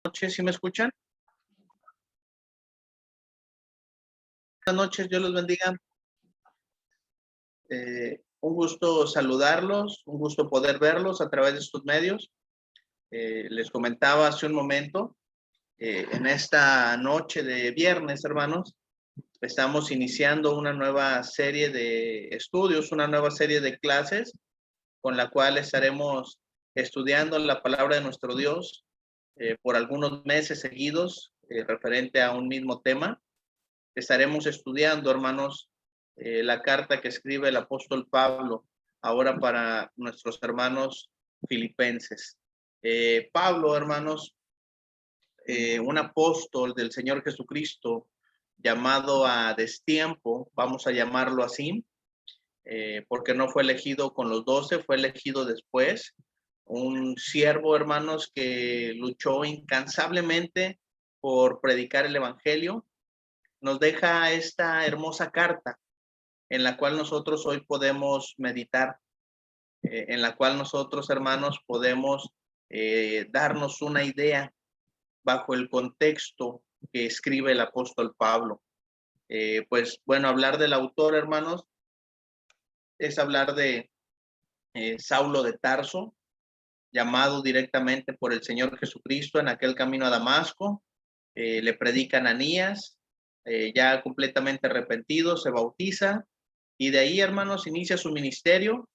Noches, ¿sí me escuchan? Buenas noches, Dios los bendiga. Un gusto saludarlos, un gusto poder verlos a través de estos medios. Les comentaba hace un momento, en esta noche de viernes, hermanos, estamos iniciando una nueva serie de estudios, una nueva serie de clases con la cual estaremos estudiando la palabra de nuestro Dios por algunos meses seguidos, referente a un mismo tema. Estaremos estudiando, hermanos, la carta que escribe el apóstol Pablo ahora para nuestros hermanos filipenses. Pablo, hermanos, un apóstol del Señor Jesucristo, llamado a destiempo, vamos a llamarlo así, porque no fue elegido con los 12, fue elegido después. Un siervo, hermanos, que luchó incansablemente por predicar el evangelio, nos deja esta hermosa carta en la cual nosotros hoy podemos meditar, en la cual nosotros, hermanos, podemos darnos una idea bajo el contexto que escribe el apóstol Pablo. Pues bueno, hablar del autor, hermanos, es hablar de Saulo de Tarso, llamado directamente por el Señor Jesucristo en aquel camino a Damasco. Le predica a Ananías, ya completamente arrepentido, se bautiza, y de ahí, hermanos, inicia su ministerio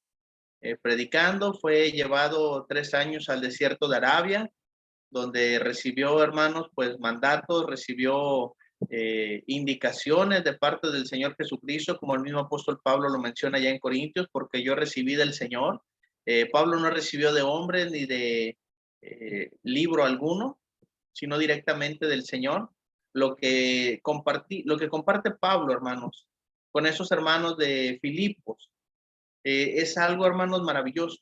predicando. Fue llevado 3 años al desierto de Arabia, donde recibió, hermanos, pues mandatos, recibió indicaciones de parte del Señor Jesucristo, como el mismo apóstol Pablo lo menciona ya en Corintios, porque yo recibí del Señor. Pablo no recibió de hombre ni de libro alguno, sino directamente del Señor. Lo que comparte Pablo, hermanos, con esos hermanos de Filipos, es algo, hermanos, maravilloso.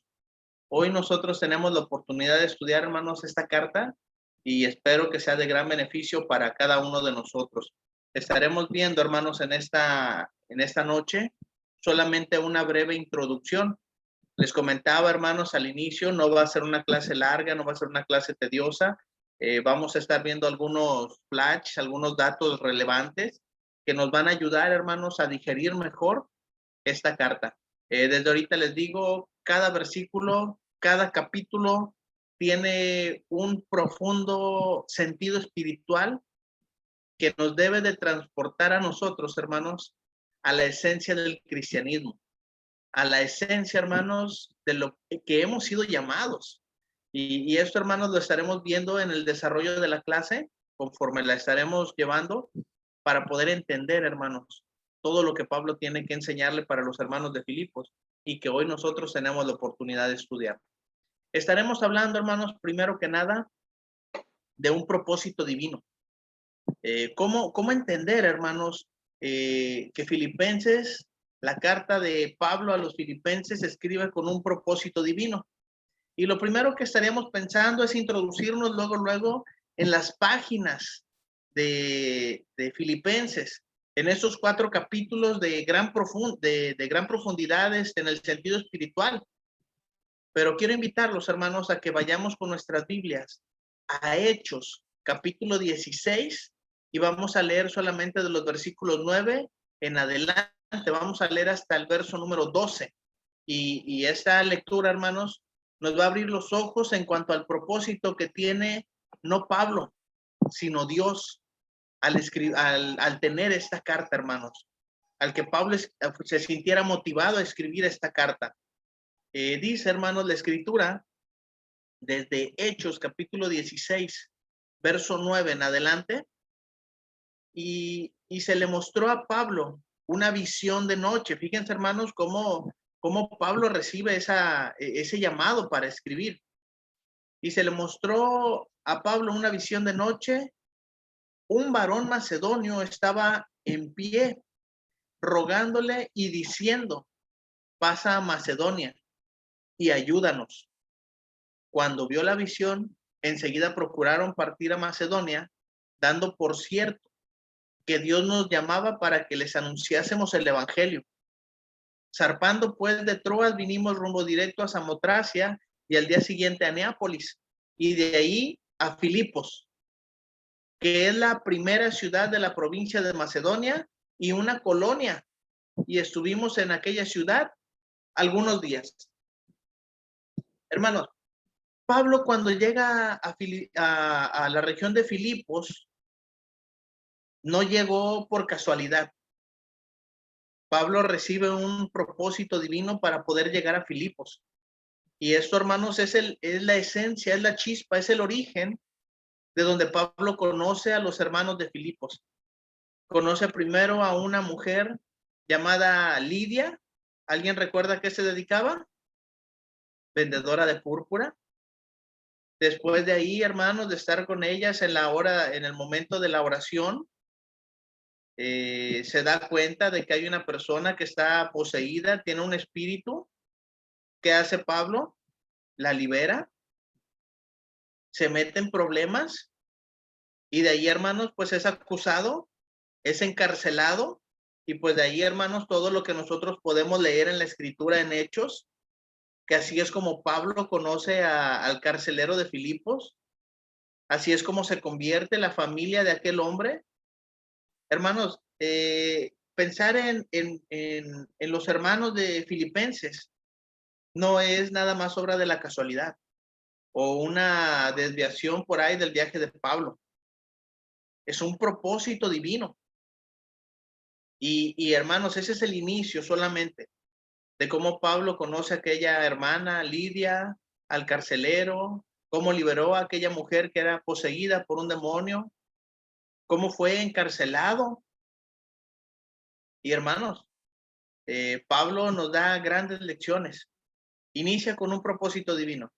Hoy nosotros tenemos la oportunidad de estudiar, hermanos, esta carta, y espero que sea de gran beneficio para cada uno de nosotros. Estaremos viendo, hermanos, en esta noche solamente una breve introducción. Les comentaba, hermanos, al inicio, no va a ser una clase larga, no va a ser una clase tediosa. Vamos a estar viendo algunos flash, algunos datos relevantes que nos van a ayudar, hermanos, a digerir mejor esta carta. Desde ahorita les digo, cada versículo, cada capítulo tiene un profundo sentido espiritual que nos debe de transportar a nosotros, hermanos, a la esencia del cristianismo, a la esencia, hermanos, de lo que hemos sido llamados. Y esto, hermanos, lo estaremos viendo en el desarrollo de la clase, conforme la estaremos llevando, para poder entender, hermanos, todo lo que Pablo tiene que enseñarle para los hermanos de Filipos y que hoy nosotros tenemos la oportunidad de estudiar. Estaremos hablando, hermanos, primero que nada, de un propósito divino. ¿Cómo entender, hermanos, que Filipenses, la carta de Pablo a los filipenses, se escribe con un propósito divino? Y lo primero que estaríamos pensando es introducirnos luego en las páginas de Filipenses, en esos 4 capítulos de gran profundidad en el sentido espiritual. Pero quiero invitarlos, hermanos, a que vayamos con nuestras Biblias a Hechos, capítulo 16, y vamos a leer solamente de los versículos 9 en adelante. Vamos a leer hasta el verso número 12. Y esta lectura, hermanos, nos va a abrir los ojos en cuanto al propósito que tiene no Pablo, sino Dios al tener esta carta, hermanos, al que Pablo se sintiera motivado a escribir esta carta. Dice, hermanos, la escritura desde Hechos capítulo 16, verso 9 en adelante, y se le mostró a Pablo una visión de noche. Fíjense, hermanos, cómo Pablo recibe ese llamado para escribir. Y se le mostró a Pablo una visión de noche. Un varón macedonio estaba en pie, rogándole y diciendo: pasa a Macedonia y ayúdanos. Cuando vio la visión, enseguida procuraron partir a Macedonia, dando por cierto que Dios nos llamaba para que les anunciásemos el evangelio. Zarpando pues de Troas, vinimos rumbo directo a Samotracia y al día siguiente a Neápolis, y de ahí a Filipos, que es la primera ciudad de la provincia de Macedonia y una colonia. Y estuvimos en aquella ciudad algunos días. Hermanos, Pablo cuando llega a la región de Filipos, no llegó por casualidad. Pablo recibe un propósito divino para poder llegar a Filipos. Y esto, hermanos, es la esencia, es la chispa, es el origen de donde Pablo conoce a los hermanos de Filipos. Conoce primero a una mujer llamada Lidia. ¿Alguien recuerda a qué se dedicaba? Vendedora de púrpura. Después de ahí, hermanos, de estar con ellas en el momento de la oración, se da cuenta de que hay una persona que está poseída, tiene un espíritu. ¿Qué hace Pablo? La libera, se mete en problemas y de ahí, hermanos, pues es acusado, es encarcelado y pues de ahí, hermanos, todo lo que nosotros podemos leer en la escritura en Hechos, que así es como Pablo conoce al carcelero de Filipos, así es como se convierte la familia de aquel hombre. Hermanos, pensar en los hermanos de Filipenses no es nada más obra de la casualidad o una desviación por ahí del viaje de Pablo. Es un propósito divino. Y hermanos, ese es el inicio solamente de cómo Pablo conoce a aquella hermana Lidia, al carcelero, cómo liberó a aquella mujer que era poseída por un demonio, cómo fue encarcelado. Y hermanos, Pablo nos da grandes lecciones. Inicia con un propósito divino.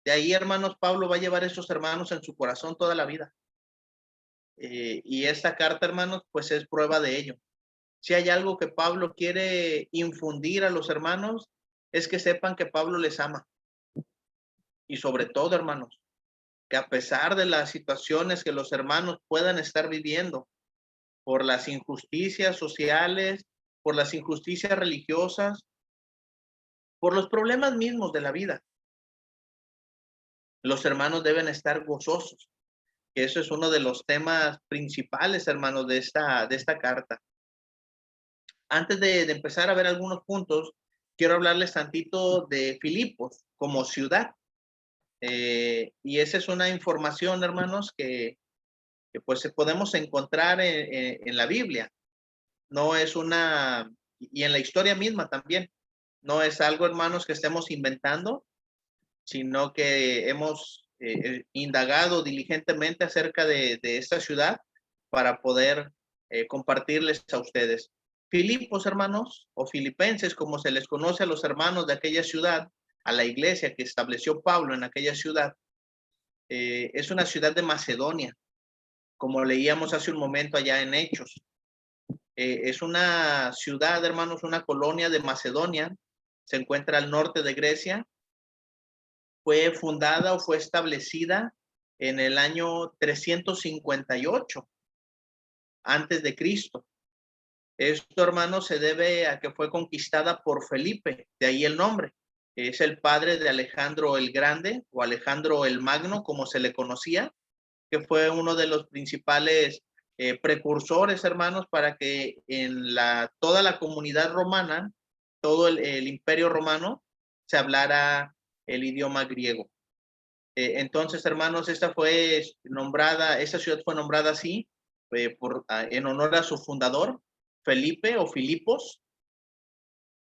De ahí, hermanos, Pablo va a llevar a esos hermanos en su corazón toda la vida. Y esta carta, hermanos, pues es prueba de ello. Si hay algo que Pablo quiere infundir a los hermanos, es que sepan que Pablo les ama. Y sobre todo, hermanos, que a pesar de las situaciones que los hermanos puedan estar viviendo, por las injusticias sociales, por las injusticias religiosas, por los problemas mismos de la vida, los hermanos deben estar gozosos. Que eso es uno de los temas principales, hermanos, de esta carta. Antes de empezar a ver algunos puntos, quiero hablarles tantito de Filipos como ciudad. Y esa es una información, hermanos, que pues podemos encontrar en la Biblia. No es y en la historia misma también. No es algo, hermanos, que estemos inventando, sino que hemos indagado diligentemente acerca de esta ciudad para poder compartirles a ustedes. Filipos, hermanos, o filipenses, como se les conoce a los hermanos de aquella ciudad, a la iglesia que estableció Pablo en aquella ciudad, es una ciudad de Macedonia, como leíamos hace un momento allá en Hechos. Es una ciudad, hermanos, una colonia de Macedonia, se encuentra al norte de Grecia. Fue fundada o fue establecida en el año 358 antes de Cristo. Esto, hermanos, se debe a que fue conquistada por Felipe, de ahí el nombre. Es el padre de Alejandro el Grande o Alejandro el Magno, como se le conocía, que fue uno de los principales precursores, hermanos, para que en toda la comunidad romana, todo el imperio romano, se hablara el idioma griego. Entonces, hermanos, esa ciudad fue nombrada así en honor a su fundador, Felipe o Filipos.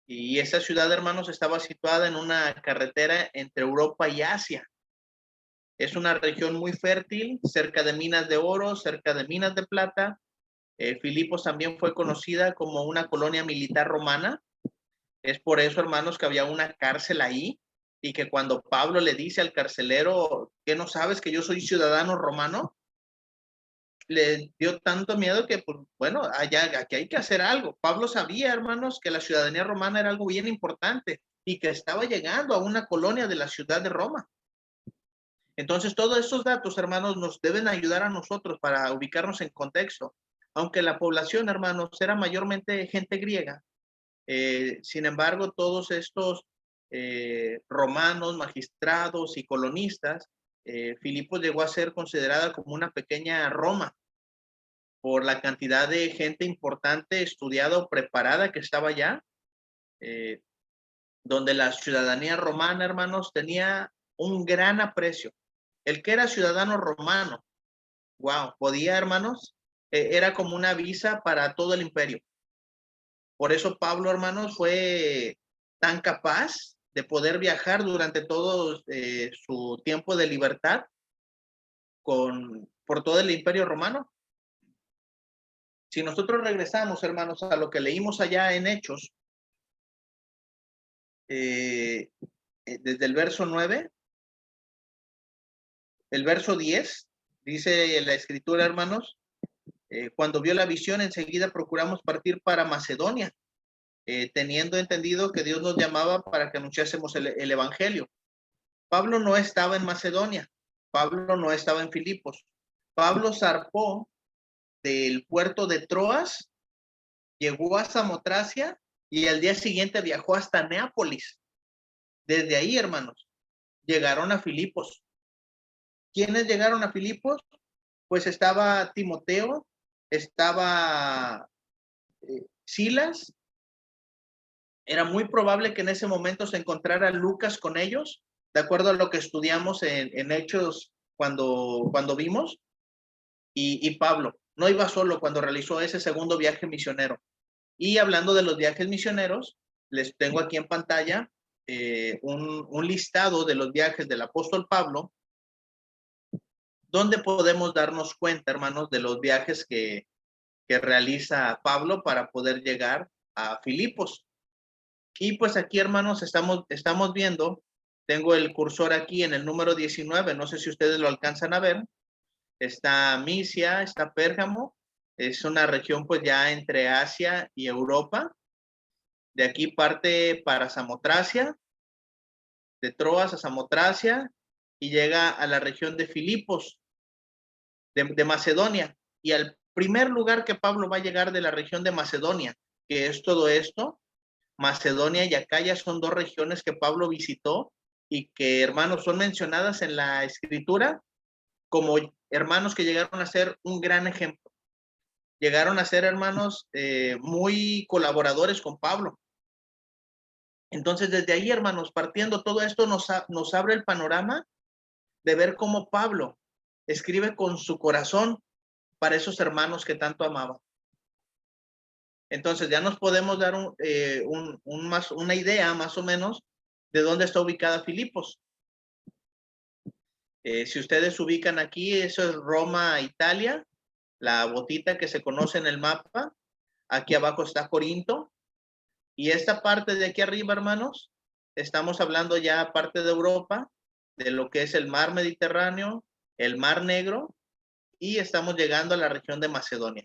Y esa ciudad, hermanos, estaba situada en una carretera entre Europa y Asia. Es una región muy fértil, cerca de minas de oro, cerca de minas de plata. Filipos también fue conocida como una colonia militar romana. Es por eso, hermanos, que había una cárcel ahí y que cuando Pablo le dice al carcelero, ¿qué no sabes que yo soy ciudadano romano? Le dio tanto miedo que, pues, bueno, aquí hay que hacer algo. Pablo sabía, hermanos, que la ciudadanía romana era algo bien importante y que estaba llegando a una colonia de la ciudad de Roma. Entonces, todos estos datos, hermanos, nos deben ayudar a nosotros para ubicarnos en contexto. Aunque la población, hermanos, era mayormente gente griega, sin embargo, todos estos romanos, magistrados y colonistas Filipos llegó a ser considerada como una pequeña Roma por la cantidad de gente importante, estudiada o preparada que estaba allá, donde la ciudadanía romana, hermanos, tenía un gran aprecio. El que era ciudadano romano, wow, podía, hermanos, era como una visa para todo el imperio. Por eso Pablo, hermanos, fue tan capaz de poder viajar durante todo su tiempo de libertad por todo el imperio romano. Si nosotros regresamos, hermanos, a lo que leímos allá en Hechos, desde el verso 9, el verso 10, dice la escritura, hermanos, cuando vio la visión, enseguida procuramos partir para Macedonia, teniendo entendido que Dios nos llamaba para que anunciásemos el evangelio. Pablo no estaba en Macedonia, Pablo no estaba en Filipos. Pablo zarpó del puerto de Troas, llegó a Samotracia y al día siguiente viajó hasta Neápolis. Desde ahí, hermanos, llegaron a Filipos. ¿Quiénes llegaron a Filipos? Pues estaba Timoteo, estaba Silas. Era muy probable que en ese momento se encontrara Lucas con ellos, de acuerdo a lo que estudiamos en Hechos cuando vimos. Y Pablo no iba solo cuando realizó ese segundo viaje misionero. Y hablando de los viajes misioneros, les tengo aquí en pantalla un listado de los viajes del apóstol Pablo, donde podemos darnos cuenta, hermanos, de los viajes que realiza Pablo para poder llegar a Filipos. Y pues aquí, hermanos, estamos viendo, tengo el cursor aquí en el número 19, no sé si ustedes lo alcanzan a ver, está Misia, está Pérgamo, es una región pues ya entre Asia y Europa. De aquí parte para Samotracia, de Troas a Samotracia, y llega a la región de Filipos, de Macedonia. Y al primer lugar que Pablo va a llegar de la región de Macedonia, que es todo esto, Macedonia y Acaya son dos regiones que Pablo visitó y que, hermanos, son mencionadas en la escritura como hermanos que llegaron a ser un gran ejemplo. Llegaron a ser hermanos muy colaboradores con Pablo. Entonces, desde ahí, hermanos, partiendo todo esto, nos abre el panorama de ver cómo Pablo escribe con su corazón para esos hermanos que tanto amaba. Entonces, ya nos podemos dar una idea más o menos de dónde está ubicada Filipos. Si ustedes ubican aquí, eso es Roma, Italia, la botita que se conoce en el mapa. Aquí abajo está Corinto. Y esta parte de aquí arriba, hermanos, estamos hablando ya parte de Europa, de lo que es el mar Mediterráneo, el mar Negro, y estamos llegando a la región de Macedonia,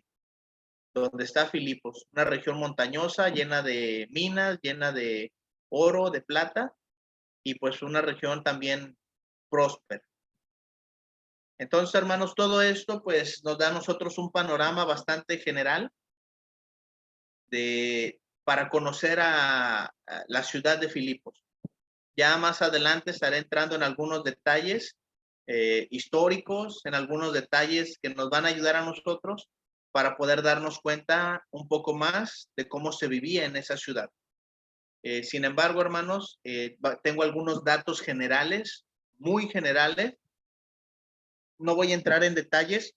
donde está Filipos, una región montañosa, llena de minas, llena de oro, de plata, y pues una región también próspera. Entonces, hermanos, todo esto pues nos da a nosotros un panorama bastante general para conocer a la ciudad de Filipos. Ya más adelante estaré entrando en algunos detalles históricos, en algunos detalles que nos van a ayudar a nosotros para poder darnos cuenta un poco más de cómo se vivía en esa ciudad. Sin embargo, hermanos, tengo algunos datos generales, muy generales. No voy a entrar en detalles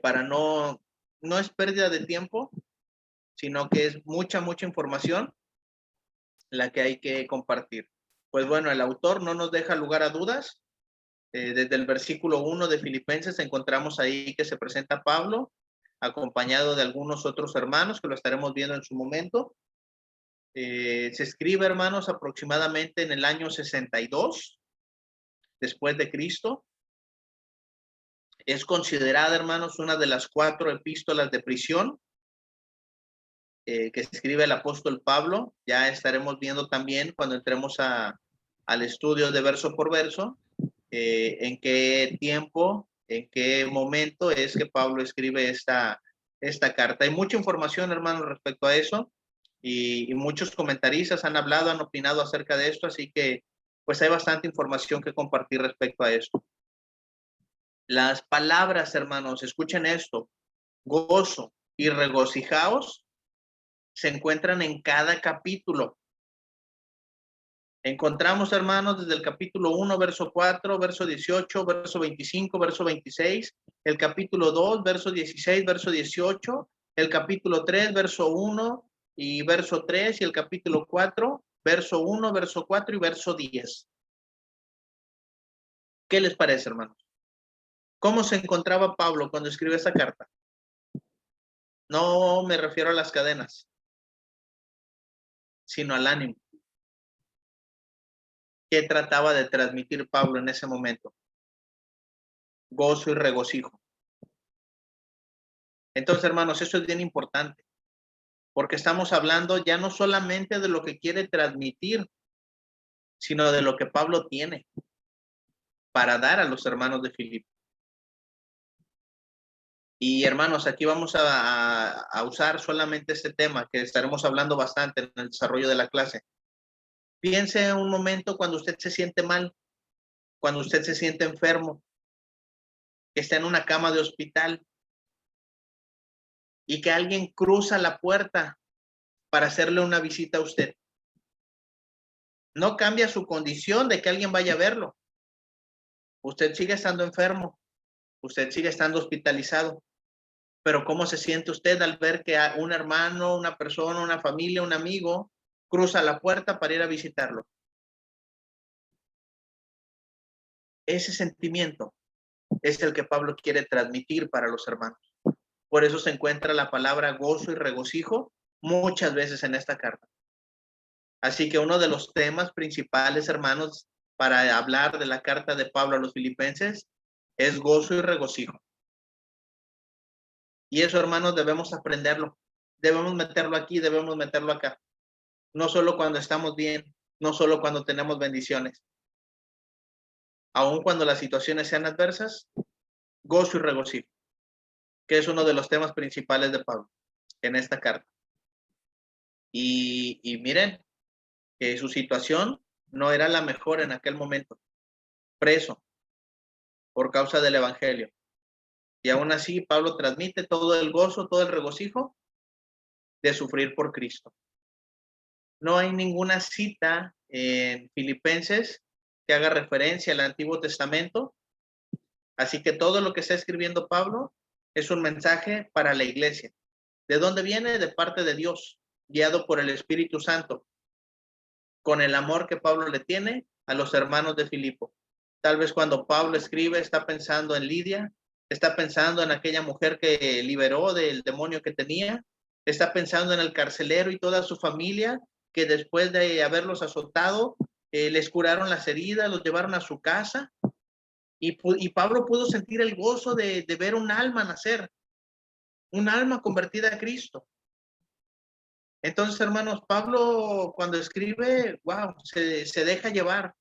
para no es pérdida de tiempo, sino que es mucha información la que hay que compartir. Pues bueno, el autor no nos deja lugar a dudas. Desde el versículo 1 de Filipenses encontramos ahí que se presenta Pablo, acompañado de algunos otros hermanos que lo estaremos viendo en su momento. Se escribe, hermanos, aproximadamente en el año 62 después de Cristo. Es considerada, hermanos, una de las 4 epístolas de prisión que escribe el apóstol Pablo. Ya estaremos viendo también cuando entremos al estudio de verso por verso, en qué tiempo, en qué momento es que Pablo escribe esta carta. Hay mucha información, hermanos, respecto a eso, y muchos comentaristas han hablado, han opinado acerca de esto, así que pues hay bastante información que compartir respecto a esto. Las palabras, hermanos, escuchen esto: gozo y regocijaos se encuentran en cada capítulo. Encontramos, hermanos, desde el capítulo 1, verso 4, verso 18, verso 25, verso 26, el capítulo 2, verso 16, verso 18, el capítulo 3, verso 1 y verso 3, y el capítulo 4, verso 1, verso 4 y verso 10. ¿Qué les parece, hermanos? ¿Cómo se encontraba Pablo cuando escribió esa carta? No me refiero a las cadenas, sino al ánimo. ¿Qué trataba de transmitir Pablo en ese momento? Gozo y regocijo. Entonces, hermanos, eso es bien importante, porque estamos hablando ya no solamente de lo que quiere transmitir, sino de lo que Pablo tiene para dar a los hermanos de Filipo. Y hermanos, aquí vamos a usar solamente este tema que estaremos hablando bastante en el desarrollo de la clase. Piense un momento cuando usted se siente mal, cuando usted se siente enfermo, que está en una cama de hospital y que alguien cruza la puerta para hacerle una visita a usted. No cambia su condición de que alguien vaya a verlo. Usted sigue estando enfermo, usted sigue estando hospitalizado, pero ¿cómo se siente usted al ver que un hermano, una persona, una familia, un amigo cruza la puerta para ir a visitarlo? Ese sentimiento es el que Pablo quiere transmitir para los hermanos. Por eso se encuentra la palabra gozo y regocijo muchas veces en esta carta. Así que uno de los temas principales, hermanos, para hablar de la carta de Pablo a los filipenses es gozo y regocijo. Y eso, hermanos, debemos aprenderlo. Debemos meterlo aquí, debemos meterlo acá. No solo cuando estamos bien, no solo cuando tenemos bendiciones. Aun cuando las situaciones sean adversas, gozo y regocijo, que es uno de los temas principales de Pablo en esta carta. Y miren, que su situación no era la mejor en aquel momento. Preso por causa del evangelio. Y aún así, Pablo transmite todo el gozo, todo el regocijo de sufrir por Cristo. No hay ninguna cita en Filipenses que haga referencia al Antiguo Testamento. Así que todo lo que está escribiendo Pablo es un mensaje para la iglesia. ¿De dónde viene? De parte de Dios, guiado por el Espíritu Santo, con el amor que Pablo le tiene a los hermanos de Filipo. Tal vez cuando Pablo escribe está pensando en Lidia, está pensando en aquella mujer que liberó del demonio que tenía, está pensando en el carcelero y toda su familia, que después de haberlos azotado, les curaron las heridas, los llevaron a su casa, y Pablo pudo sentir el gozo de ver un alma nacer, un alma convertida a Cristo. Entonces, hermanos, Pablo cuando escribe, wow, se deja llevar,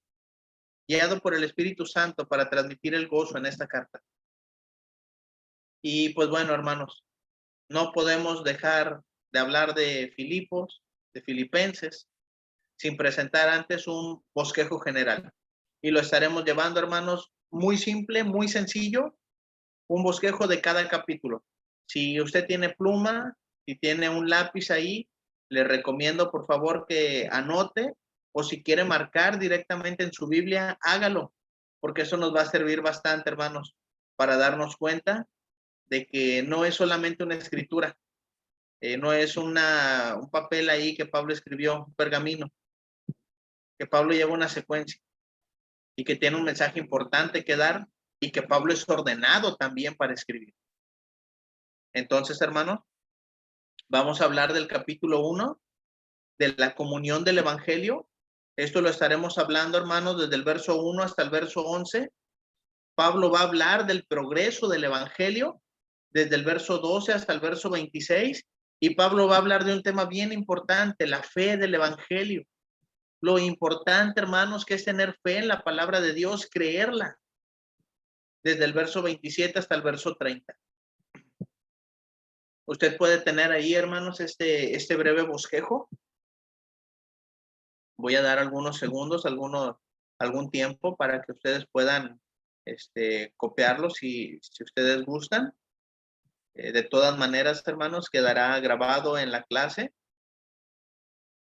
guiado por el Espíritu Santo para transmitir el gozo en esta carta. Y pues bueno, hermanos, no podemos dejar de hablar de Filipos, de Filipenses, sin presentar antes un bosquejo general. Y lo estaremos llevando, hermanos, muy simple, muy sencillo, un bosquejo de cada capítulo. Si usted tiene pluma, si tiene un lápiz ahí, le recomiendo por favor que anote, o si quiere marcar directamente en su Biblia, hágalo, porque eso nos va a servir bastante, hermanos, para darnos cuenta de que no es solamente una escritura, no es un papel ahí que Pablo escribió, un pergamino, que Pablo lleva una secuencia y que tiene un mensaje importante que dar, y que Pablo es ordenado también para escribir. Entonces, hermanos, vamos a hablar del capítulo 1, de la comunión del evangelio. Esto lo estaremos hablando, hermanos, desde el verso 1 hasta el verso 11. Pablo va a hablar del progreso del evangelio desde el verso 12 hasta el verso 26, y Pablo va a hablar de un tema bien importante, la fe del evangelio. Lo importante, hermanos, que es tener fe en la palabra de Dios, creerla, desde el verso 27 hasta el verso 30. Usted puede tener ahí, hermanos, este breve bosquejo. Voy a dar algunos segundos, algunos algún tiempo para que ustedes puedan copiarlo si ustedes gustan. De todas maneras, hermanos, quedará grabado en la clase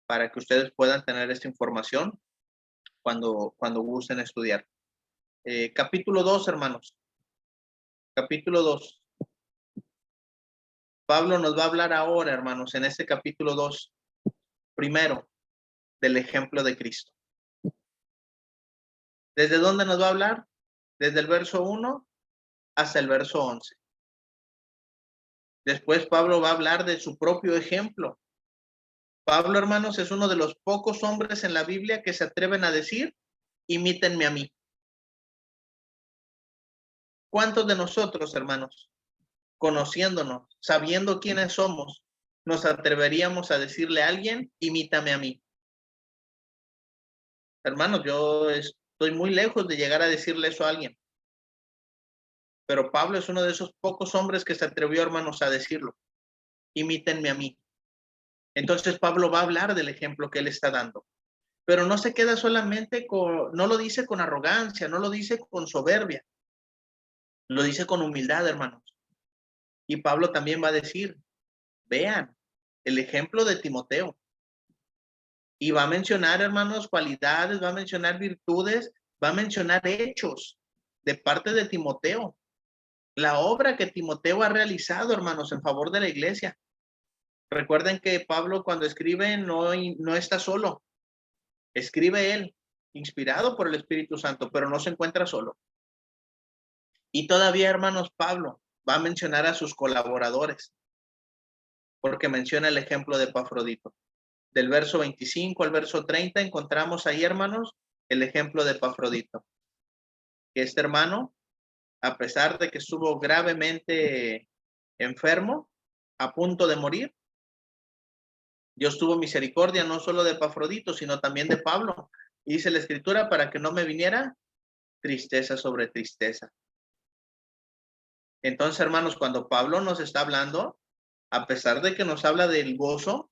para que ustedes puedan tener esta información cuando gusten estudiar. Capítulo 2, hermanos. Capítulo 2. Pablo nos va a hablar ahora, hermanos, en este capítulo 2, primero, del ejemplo de Cristo. ¿Desde dónde nos va a hablar? Desde el verso 1 hasta el verso 11. Después Pablo va a hablar de su propio ejemplo. Pablo, hermanos, es uno de los pocos hombres en la Biblia que se atreven a decir, imítenme a mí. ¿Cuántos de nosotros, hermanos, conociéndonos, sabiendo quiénes somos, nos atreveríamos a decirle a alguien, imítame a mí? Hermanos, yo estoy muy lejos de llegar a decirle eso a alguien. Pero Pablo es uno de esos pocos hombres que se atrevió, hermanos, a decirlo. Imítenme a mí. Entonces Pablo va a hablar del ejemplo que él está dando. Pero no se queda solamente no lo dice con arrogancia, no lo dice con soberbia. Lo dice con humildad, hermanos. Y Pablo también va a decir, vean, el ejemplo de Timoteo. Y va a mencionar, hermanos, cualidades, va a mencionar virtudes, va a mencionar hechos de parte de Timoteo. La obra que Timoteo ha realizado, hermanos, en favor de la iglesia. Recuerden que Pablo cuando escribe no está solo. Escribe él, inspirado por el Espíritu Santo, pero no se encuentra solo. Y todavía, hermanos, Pablo va a mencionar a sus colaboradores, porque menciona el ejemplo de Epafrodito. Del verso 25 al verso 30 encontramos ahí, hermanos, el ejemplo de Epafrodito. Este hermano, a pesar de que estuvo gravemente enfermo, a punto de morir, Dios tuvo misericordia no solo de Epafrodito, sino también de Pablo. Y dice la Escritura, para que no me viniera tristeza sobre tristeza. Entonces, hermanos, cuando Pablo nos está hablando, a pesar de que nos habla del gozo,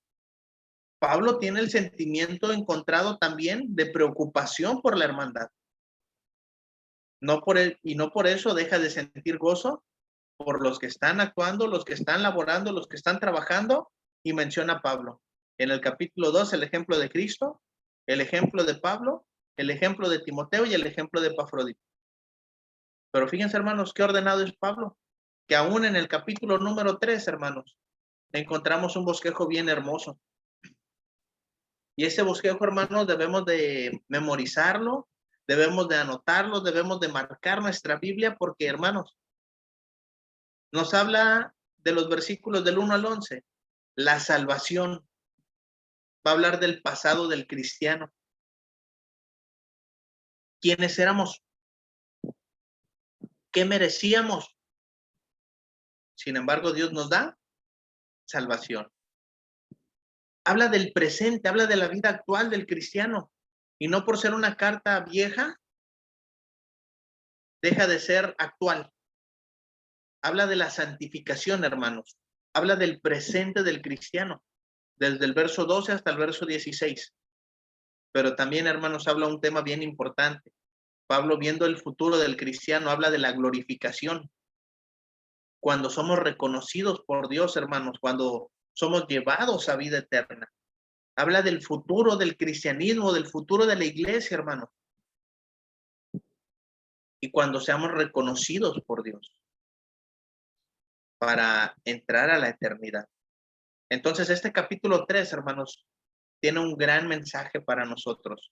Pablo tiene el sentimiento encontrado también de preocupación por la hermandad. No por eso deja de sentir gozo por los que están actuando, los que están laborando, los que están trabajando, y menciona Pablo. En el capítulo 2, el ejemplo de Cristo, el ejemplo de Pablo, el ejemplo de Timoteo y el ejemplo de Epafrodito. Pero fíjense, hermanos, qué ordenado es Pablo, que aún en el capítulo número 3, hermanos, encontramos un bosquejo bien hermoso. Y ese bosquejo, hermanos, debemos de memorizarlo, debemos de anotarlo, debemos de marcar nuestra Biblia, porque, hermanos, nos habla de los versículos del 1 al 11, la salvación. Va a hablar del pasado del cristiano. ¿Quiénes éramos? ¿Qué merecíamos? Sin embargo, Dios nos da salvación. Habla del presente, habla de la vida actual del cristiano. Y no por ser una carta vieja, deja de ser actual. Habla de la santificación, hermanos. Habla del presente del cristiano, desde el verso 12 hasta el verso 16. Pero también, hermanos, habla un tema bien importante. Pablo, viendo el futuro del cristiano, habla de la glorificación. Cuando somos reconocidos por Dios, hermanos, cuando somos llevados a vida eterna. Habla del futuro del cristianismo, del futuro de la iglesia, hermanos. Y cuando seamos reconocidos por Dios para entrar a la eternidad. Entonces, este capítulo 3, hermanos, tiene un gran mensaje para nosotros.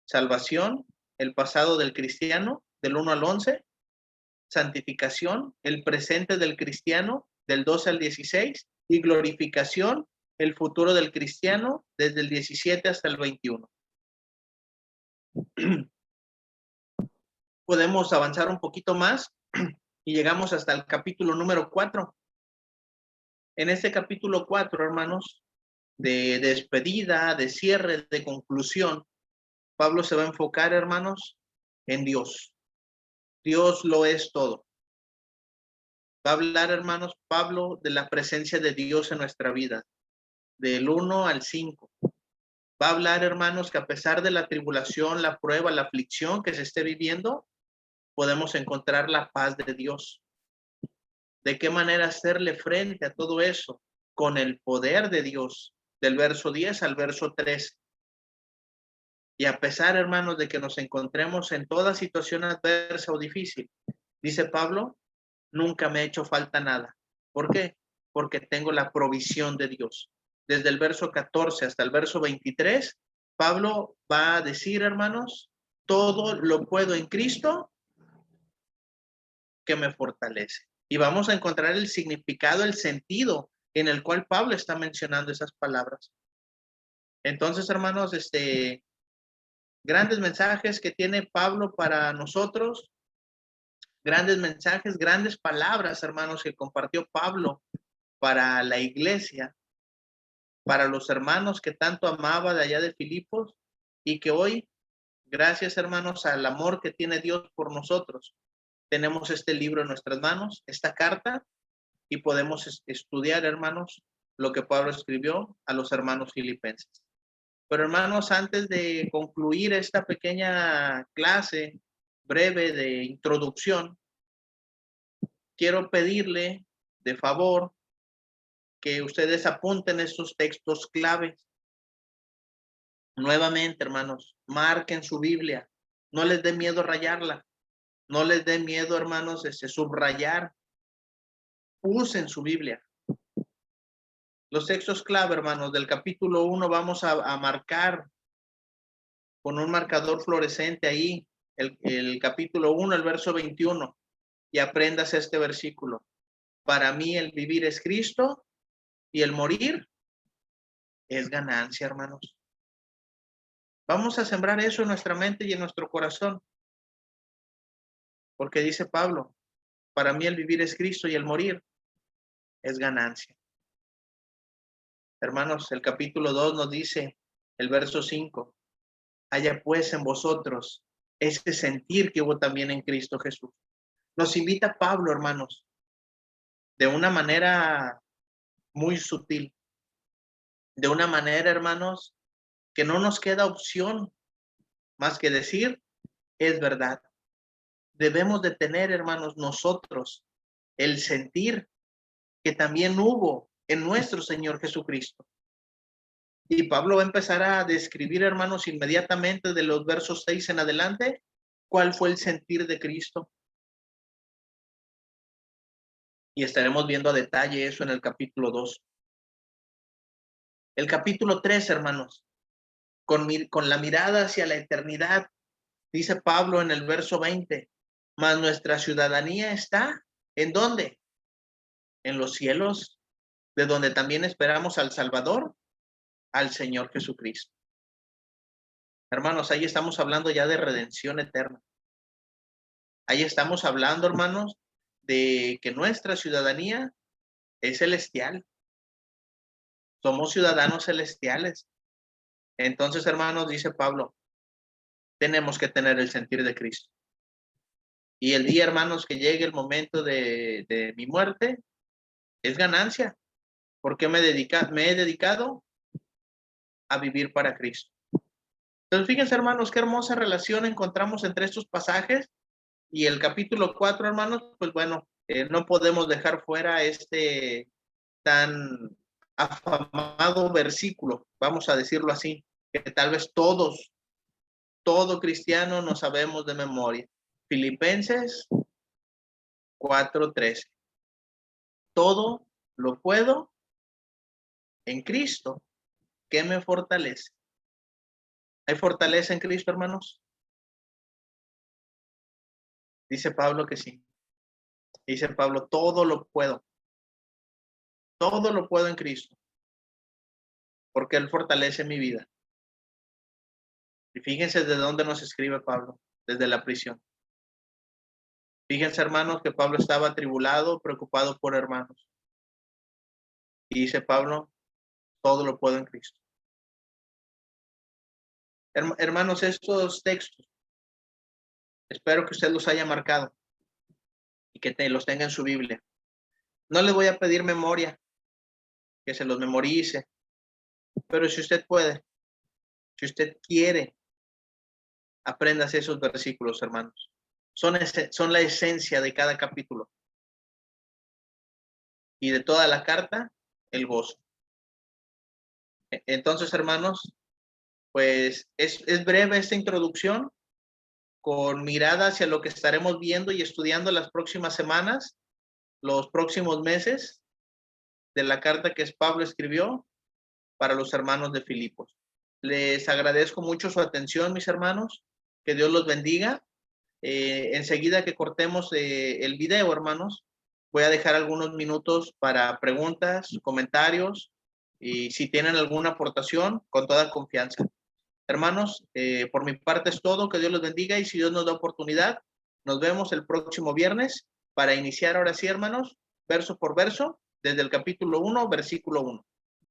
Salvación, el pasado del cristiano, del 1 al 11. Santificación, el presente del cristiano, del 12 al 16. Y glorificación, el futuro del cristiano, desde el 17 hasta el 21. Podemos avanzar un poquito más y llegamos hasta el capítulo número 4. En este capítulo 4, hermanos, de despedida, de cierre, de conclusión, Pablo se va a enfocar, hermanos, en Dios. Dios lo es todo. Va a hablar, hermanos, Pablo de la presencia de Dios en nuestra vida, del 1 al 5. Va a hablar, hermanos, que a pesar de la tribulación, la prueba, la aflicción que se esté viviendo, podemos encontrar la paz de Dios. ¿De qué manera hacerle frente a todo eso? Con el poder de Dios, del verso 10 al verso 13. Y a pesar, hermanos, de que nos encontremos en toda situación adversa o difícil, dice Pablo, nunca me ha hecho falta nada. ¿Por qué? Porque tengo la provisión de Dios. Desde el verso 14 hasta el verso 23, Pablo va a decir, hermanos, todo lo puedo en Cristo que me fortalece. Y vamos a encontrar el significado, el sentido en el cual Pablo está mencionando esas palabras. Entonces, hermanos, grandes mensajes que tiene Pablo para nosotros, grandes mensajes, grandes palabras, hermanos, que compartió Pablo para la iglesia, para los hermanos que tanto amaba de allá de Filipos y que hoy, gracias, hermanos, al amor que tiene Dios por nosotros, tenemos este libro en nuestras manos, esta carta, y podemos estudiar, hermanos, lo que Pablo escribió a los hermanos filipenses. Pero, hermanos, antes de concluir esta pequeña clase breve de introducción, quiero pedirle de favor que ustedes apunten estos textos claves. Nuevamente, hermanos, marquen su Biblia. No les dé miedo rayarla. No les dé miedo, hermanos, subrayar. Usen su Biblia. Los textos clave, hermanos, del capítulo 1 vamos a marcar con un marcador fluorescente ahí el capítulo 1, el verso 21, y aprendas este versículo. Para mí el vivir es Cristo y el morir es ganancia, hermanos. Vamos a sembrar eso en nuestra mente y en nuestro corazón. Porque dice Pablo, para mí el vivir es Cristo y el morir es ganancia. Hermanos, el capítulo 2 nos dice, el verso 5, haya pues en vosotros ese sentir que hubo también en Cristo Jesús. Nos invita Pablo, hermanos, de una manera muy sutil, de una manera, hermanos, que no nos queda opción más que decir, es verdad. Debemos de tener, hermanos, nosotros el sentir que también hubo en nuestro Señor Jesucristo. Y Pablo va a empezar a describir, hermanos, inmediatamente de los versos 6 en adelante, cuál fue el sentir de Cristo. Y estaremos viendo a detalle eso en el capítulo 2. El capítulo 3, hermanos, con la mirada hacia la eternidad, dice Pablo en el verso 20, mas nuestra ciudadanía está, ¿en dónde? En los cielos, de donde también esperamos al Salvador, al Señor Jesucristo. Hermanos, ahí estamos hablando ya de redención eterna. Ahí estamos hablando, hermanos, de que nuestra ciudadanía es celestial. Somos ciudadanos celestiales. Entonces, hermanos, dice Pablo, tenemos que tener el sentir de Cristo. Y el día, hermanos, que llegue el momento de mi muerte, es ganancia, porque me he dedicado a vivir para Cristo. Entonces, fíjense, hermanos, qué hermosa relación encontramos entre estos pasajes y el capítulo 4, hermanos, pues bueno, no podemos dejar fuera este tan afamado versículo, vamos a decirlo así, que tal vez todo cristiano no sabemos de memoria. Filipenses 4:13. Todo lo puedo en Cristo que me fortalece. ¿Hay fortaleza en Cristo, hermanos? Dice Pablo que sí. Dice Pablo, todo lo puedo. Todo lo puedo en Cristo. Porque Él fortalece mi vida. Y fíjense de dónde nos escribe Pablo. Desde la prisión. Fíjense, hermanos, que Pablo estaba atribulado, preocupado por hermanos. Y dice Pablo, todo lo puedo en Cristo. Hermanos, estos textos, espero que usted los haya marcado y que los tenga en su Biblia. No le voy a pedir memoria, que se los memorice, pero si usted puede, Si usted quiere, apréndase esos versículos, hermanos. Son la esencia de cada capítulo. Y de toda la carta, el gozo. Entonces, hermanos, pues es breve esta introducción con mirada hacia lo que estaremos viendo y estudiando las próximas semanas, los próximos meses de la carta que Pablo escribió para los hermanos de Filipos. Les agradezco mucho su atención, mis hermanos. Que Dios los bendiga. Enseguida que cortemos el video, hermanos, voy a dejar algunos minutos para preguntas, comentarios y si tienen alguna aportación, con toda confianza. Hermanos, por mi parte es todo. Que Dios los bendiga y si Dios nos da oportunidad, nos vemos el próximo viernes para iniciar ahora sí, hermanos, verso por verso, desde el capítulo 1, versículo 1.